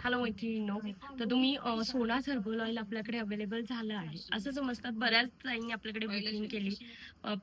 Hello मैत्रिणींनो, तर तुम्ही सोनाच हर्बल ऑइल आपल्याकडे अवेलेबल झालं आहे असं समजतात. बऱ्याच ताईंनी आपल्याकडे बुकिंग केली,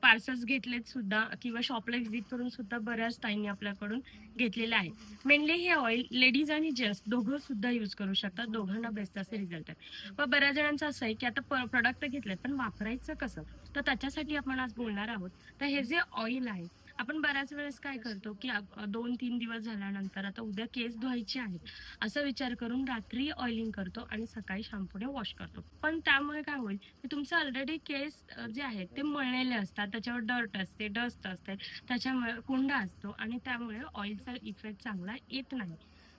पार्सल्स घेतलेत सुद्धा किंवा शॉपला व्हिजिट करून सुद्धा बऱ्याच ताईंनी आपल्याकडून घेतलेलं आहे. मेनली हे ऑइल लेडीज आणि जेंट्स दोघं सुद्धा यूज करू शकतात, दोघांना बेस्ट असे रिझल्ट आहे. पण बऱ्याच जणांचं असं आहे की आता प्रोडक्ट घेतलेत पण वापरायचं कसं, तर त्याच्यासाठी आपण आज बोलणार आहोत. तर हे जे ऑइल आहे, आपण बऱ्याच वेळेस काय करतो की 2-3 दिवस झाल्यानंतर आता उद्या केस धुवायचे आहेत असा विचार करून रात्री ऑइलिंग करतो आणि सकाळी शॅम्पूने वॉश करतो. पण त्यामुळे काय होईल की तुमचे ऑलरेडी केस जे आहेत ते मळलेले असतात, त्याच्यावर डर्ट असते, डस्ट असते, त्याच्यामुळे कोंडा असतो आणि त्यामुळे ऑइलचा इफेक्ट चांगला येत नाही.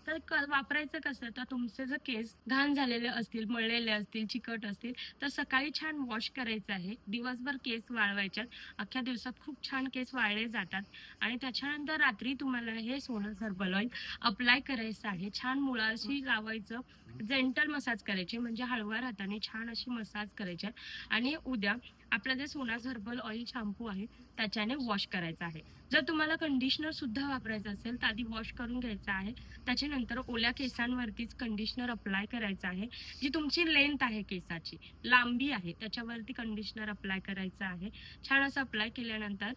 तर वापरायचं कसं, तर तुमचे जर केस घाण झालेले असतील, मळलेले असतील, चिकट असतील, तर सकाळी छान वॉश करायचं आहे. दिवसभर केस वाळवायच्यात. अख्ख्या दिवसात खूप छान केस वाळले जातात आणि त्याच्यानंतर रात्री तुम्हाला हे सोनस हर्बल ऑइल अप्लाय करायचं आहे. छान मुळाशी लावायचं, जेंटल मसाज करायचे, म्हणजे हळव्या हाताने छान अशी मसाज करायची आणि उद्या आपलं जे सोनाज हर्बल ऑइल शॅम्पू आहे त्याच्याने वॉश करायचं आहे. जर तुम्हाला कंडिशनर सुद्धा वापरायचं असेल तर आधी वॉश करून घ्यायचं आहे. त्याच्यानंतर ओल्या केसांवरतीच कंडिशनर अप्लाय करायचं आहे. जी तुमची लेंथ आहे, केसाची लांबी आहे, त्याच्यावरती कंडिशनर अप्लाय करायचं आहे. छान असं अप्लाय केल्यानंतर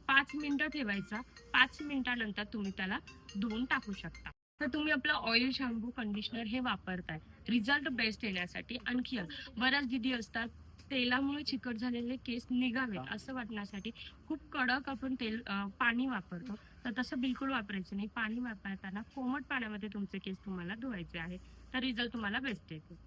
5 मिनिटं ठेवायचा. 5 मिनिटानंतर तुम्ही त्याला धुवून टाकू शकता. तर तुम्ही आपला ऑइल, शॅम्पू, कंडिशनर हे वापरताय रिझल्ट बेस्ट येण्यासाठी. आणखी बऱ्याच दिदी असतात, तेलामुळे चिकट झालेले केस निघावेत असं वाटण्यासाठी खूप कडक आपण पाणी वापरतो. तर तसं बिलकुल वापरायचं नाही. पाणी वापरताना कोमट पाण्यामध्ये तुमचे केस तुम्हाला धुवायचे आहे, तर रिझल्ट तुम्हाला बेस्ट येतो.